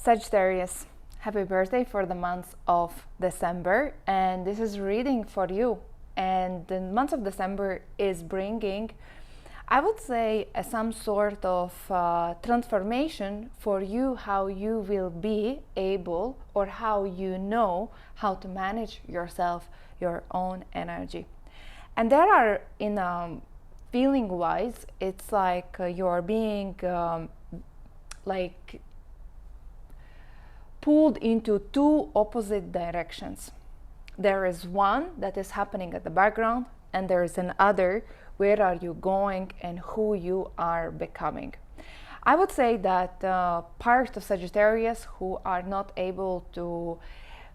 Sagittarius, happy birthday for the month of December, and this is reading for you. And the month of December is bringing, I would say, some sort of transformation for you, how you will be able, or how you know how to manage yourself, your own energy. And there are, in feeling wise, it's like you're being like pulled into two opposite directions. There is one that is happening at the background, and there is another, where are you going and who you are becoming. I would say that part of Sagittarius who are not able to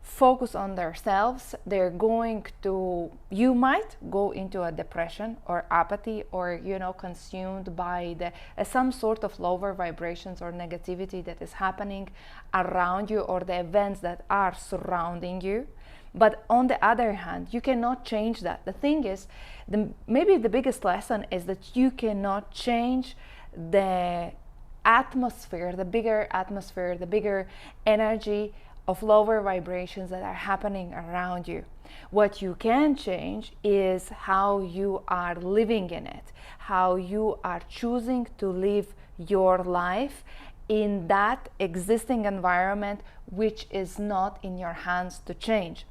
focus on themselves, they're going to, you might go into a depression or apathy, or consumed by some sort of lower vibrations or negativity that is happening around you, or the events that are surrounding you. But on the other hand, you cannot change that. The thing is, maybe the biggest lesson is that you cannot change the atmosphere, the bigger energy of lower vibrations that are happening around you. What you can change is how you are living in it, how you are choosing to live your life in that existing environment, which is not in your hands to change.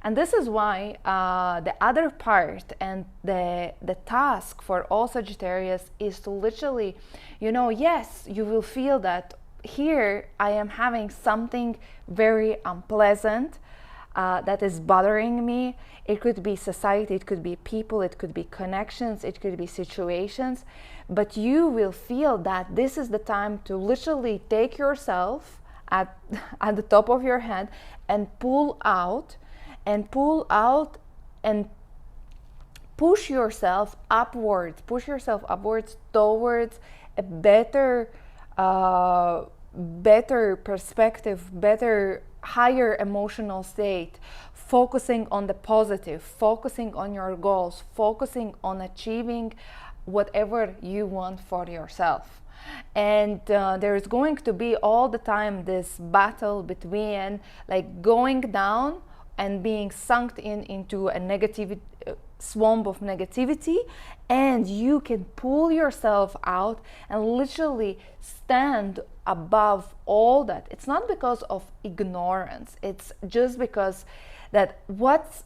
And this is why the other part and the task for all Sagittarius is to literally, yes, you will feel that here I am having something very unpleasant that is bothering me. It could be society, it could be people, it could be connections, it could be situations. But you will feel that this is the time to literally take yourself at the top of your head and pull out and push yourself upwards towards a better perspective, better, higher emotional state, focusing on the positive, focusing on your goals, focusing on achieving whatever you want for yourself. And there is going to be all the time this battle between like going down and being sunk into a negative swamp of negativity, and you can pull yourself out and literally stand above all that. It's not because of ignorance, it's just because that what's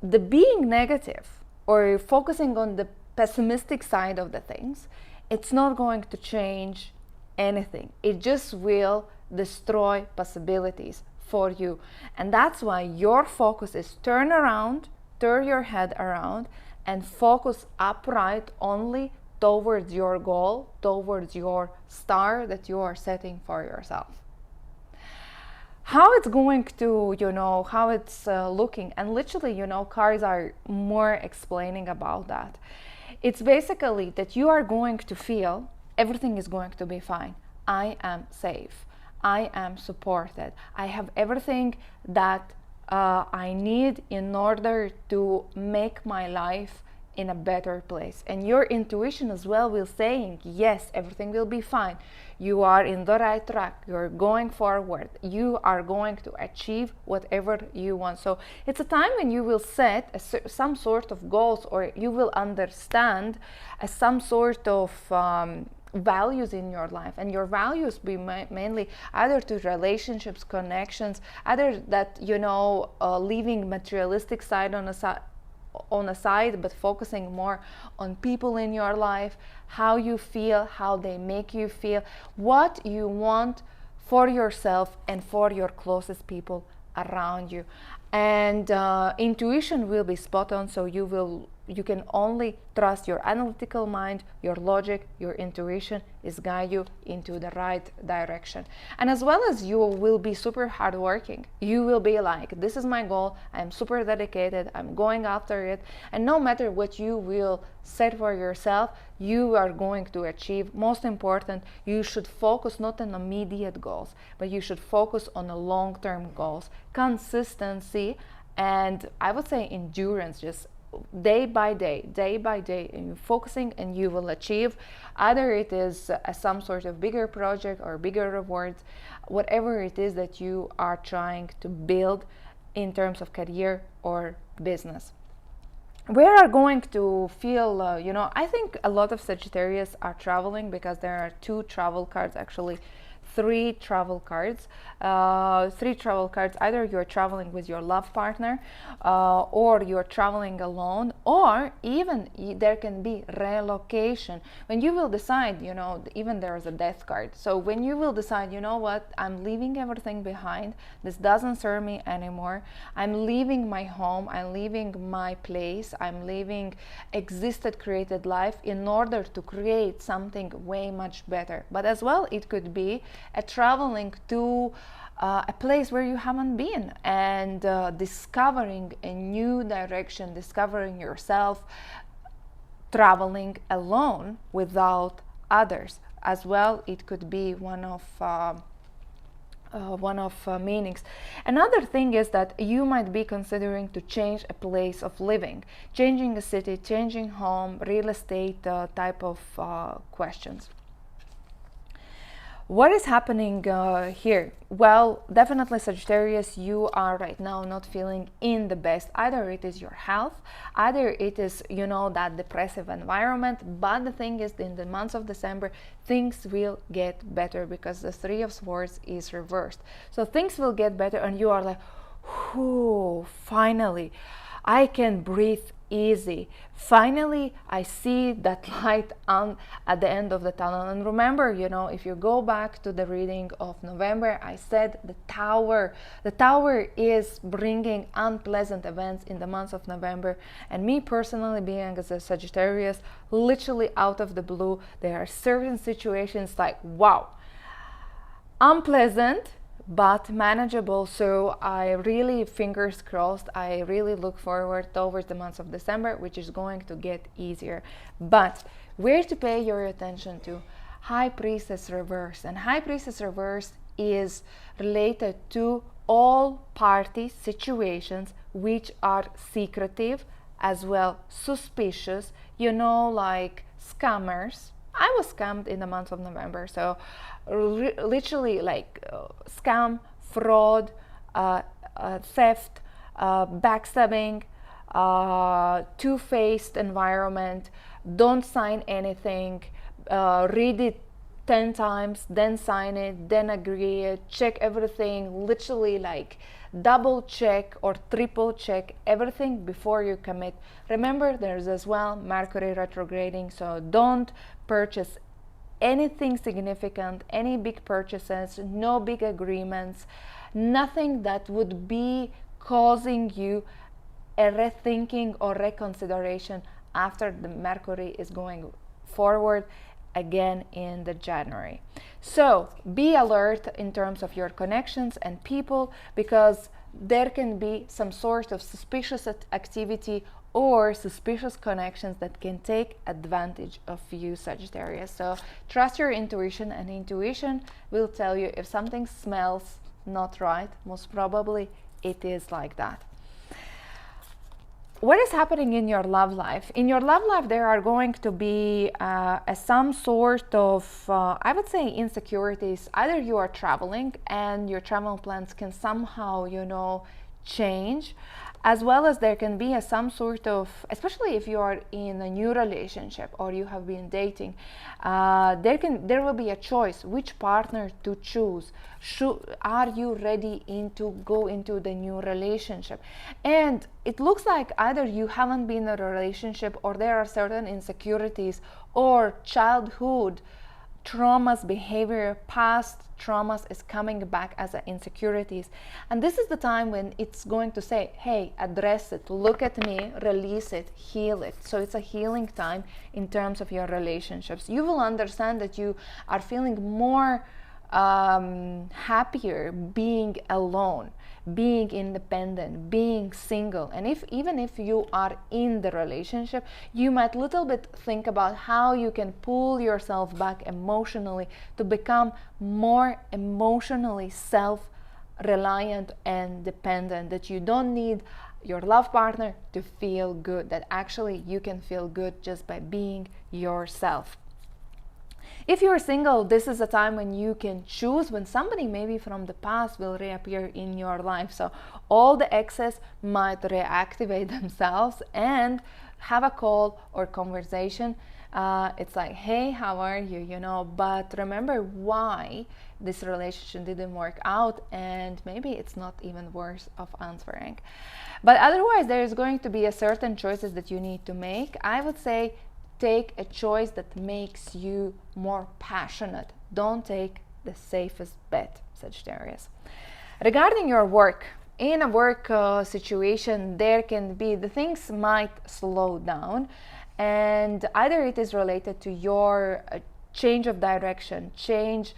the being negative or focusing on the pessimistic side of the things, it's not going to change anything. It just will destroy possibilities for you. And that's why your focus is turn your head around and focus upright only towards your goal, towards your star that you are setting for yourself. How it's going to, how it's looking, and literally, cards are more explaining about that. It's basically that you are going to feel everything is going to be fine. I am safe. I am supported. I have everything that I need in order to make my life in a better place. And your intuition as well will saying, yes, everything will be fine. You are in the right track. You're going forward. You are going to achieve whatever you want. So it's a time when you will set some sort of goals, or you will understand some sort of values in your life, and your values be mainly either to relationships, connections, either that leaving materialistic side on a side, but focusing more on people in your life, how you feel, how they make you feel, what you want for yourself and for your closest people around you. And intuition will be spot on, so you can only trust your analytical mind, your logic, your intuition is guide you into the right direction. And as well as you will be super hardworking. You will be like, this is my goal, I'm super dedicated, I'm going after it. And no matter what you will set for yourself, you are going to achieve. Most important, you should focus not on immediate goals, but you should focus on the long-term goals, consistency, and I would say endurance, just day by day, and you're focusing, and you will achieve. Either it is some sort of bigger project or bigger rewards, whatever it is that you are trying to build in terms of career or business. We are going to feel, I think a lot of Sagittarius are traveling, because there are two travel cards, actually three travel cards. Either you're traveling with your love partner, or you're traveling alone, or even there can be relocation. When you will decide, even there is a death card. So when you will decide, you know what, I'm leaving everything behind, this doesn't serve me anymore, I'm leaving my home, I'm leaving my place, I'm leaving existed created life in order to create something way much better. But as well, it could be a traveling to a place where you haven't been, and discovering a new direction, discovering yourself, traveling alone without others. As well, it could be one of meanings. Another thing is that you might be considering to change a place of living, changing a city, changing home, real estate type of questions. What is happening here? Well, definitely Sagittarius, you are right now not feeling in the best. Either it is your health, either it is, that depressive environment. But the thing is, in the month of December, things will get better, because the Three of Swords is reversed. So things will get better, and you are like, whew, finally, I can breathe easy. Finally, I see that light at the end of the tunnel. And remember, if you go back to the reading of November, I said the tower is bringing unpleasant events in the month of November. And me personally, being as a Sagittarius, literally out of the blue, there are certain situations like, wow, unpleasant, but manageable. So I really, fingers crossed, I really look forward towards the month of December, which is going to get easier. But where to pay your attention to? High Priestess reverse. And High Priestess reverse is related to all party situations which are secretive, as well suspicious, like scammers. I was scammed in the month of November, so literally scam, fraud, theft, backstabbing, two-faced environment. Don't sign anything, read it 10 times, then sign it, then agree it, check everything, literally double check or triple check everything before you commit. Remember, there's as well Mercury retrograding, so don't purchase anything significant, any big purchases, no big agreements, nothing that would be causing you a rethinking or reconsideration after the Mercury is going forward again in the January. So be alert in terms of your connections and people, because there can be some sort of suspicious activity or suspicious connections that can take advantage of you, Sagittarius. So trust your intuition, and intuition will tell you if something smells not right. Most probably it is like that. What is happening in your love life? In your love life, there are going to be some sort of, I would say, insecurities. Either you are traveling and your travel plans can somehow, change, as well as there can be some sort of, especially if you are in a new relationship or you have been dating, there will be a choice which partner to choose. Are you ready to go into the new relationship? And it looks like either you haven't been in a relationship, or there are certain insecurities or childhood traumas, behavior, past traumas is coming back as insecurities. And this is the time when it's going to say, hey, address it, look at me, release it, heal it. So it's a healing time in terms of your relationships. You will understand that you are feeling more happier being alone, being independent, being single. And even if you are in the relationship, you might little bit think about how you can pull yourself back emotionally to become more emotionally self-reliant and dependent, that you don't need your love partner to feel good, that actually you can feel good just by being yourself. If you're single, this is a time when you can choose when somebody maybe from the past will reappear in your life. So all the exes might reactivate themselves, and have a call or conversation. It's like, hey, how are you? You know, but remember why this relationship didn't work out, and maybe it's not even worth of answering. But otherwise, there is going to be a certain choices that you need to make. I would say take a choice that makes you more passionate. Don't take the safest bet, Sagittarius. Regarding your work, in a work situation, there can be, the things might slow down, and either it is related to your change of direction, change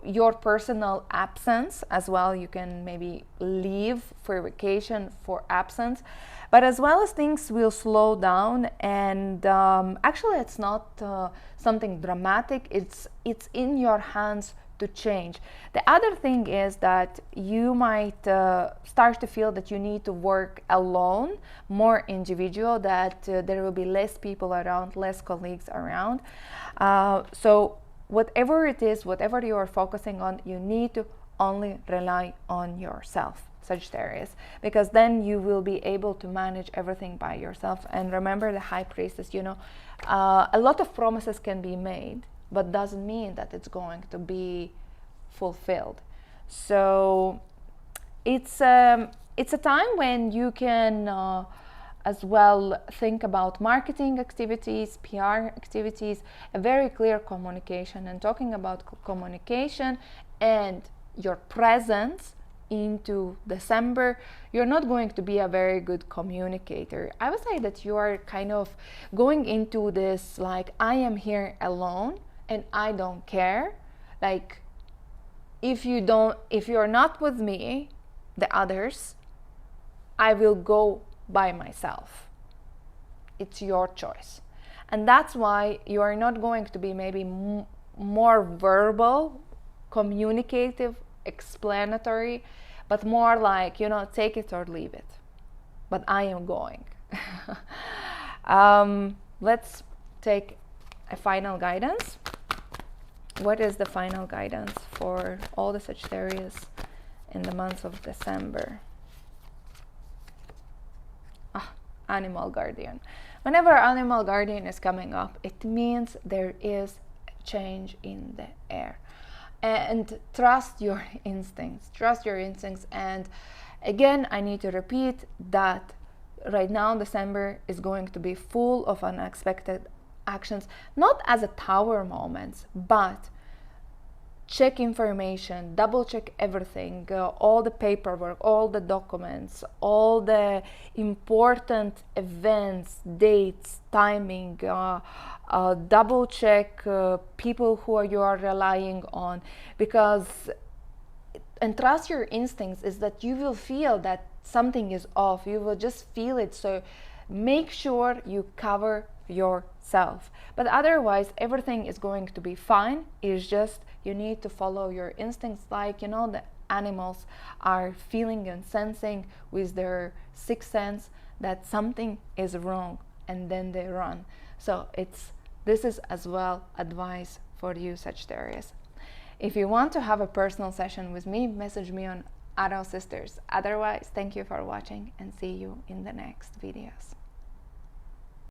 your personal absence as well. You can maybe leave for vacation for absence, but as well as things will slow down. And actually, it's not something dramatic. It's in your hands to change. The other thing is that you might start to feel that you need to work alone, more individual, that there will be less people around, less colleagues around. So whatever it is, whatever you are focusing on, you need to only rely on yourself, Sagittarius, because then you will be able to manage everything by yourself. And remember the High Priestess, you know, a lot of promises can be made, but doesn't mean that it's going to be fulfilled. So it's a time when you can as well think about marketing activities, PR activities, a very clear communication. And talking about communication and your presence into December, you're not going to be a very good communicator. I would say that you are kind of going into this like, I am here alone and I don't care. Like, if you're not with me, the others, I will go by myself. It's your choice. And that's why you are not going to be maybe more verbal, communicative, explanatory, but more like, you know, take it or leave it. But I am going. Let's take a final guidance. What is the final guidance for all the Sagittarius in the month of December? Animal guardian. Whenever animal guardian is coming up, it means there is a change in the air. And trust your instincts. Trust your instincts. And again, I need to repeat that right now December is going to be full of unexpected actions, not as a tower moments, but check information, double check everything, all the paperwork, all the documents, all the important events, dates, timing, double check people who you are relying on, because, and trust your instincts, is that you will feel that something is off. You will just feel it. So make sure you cover yourself. But otherwise, everything is going to be fine. It's just you need to follow your instincts, like, you know, the animals are feeling and sensing with their sixth sense that something is wrong, and then they run. So this is as well advice for you, Sagittarius. If you want to have a personal session with me, message me on Arrow Sisters. Otherwise, thank you for watching and see you in the next videos.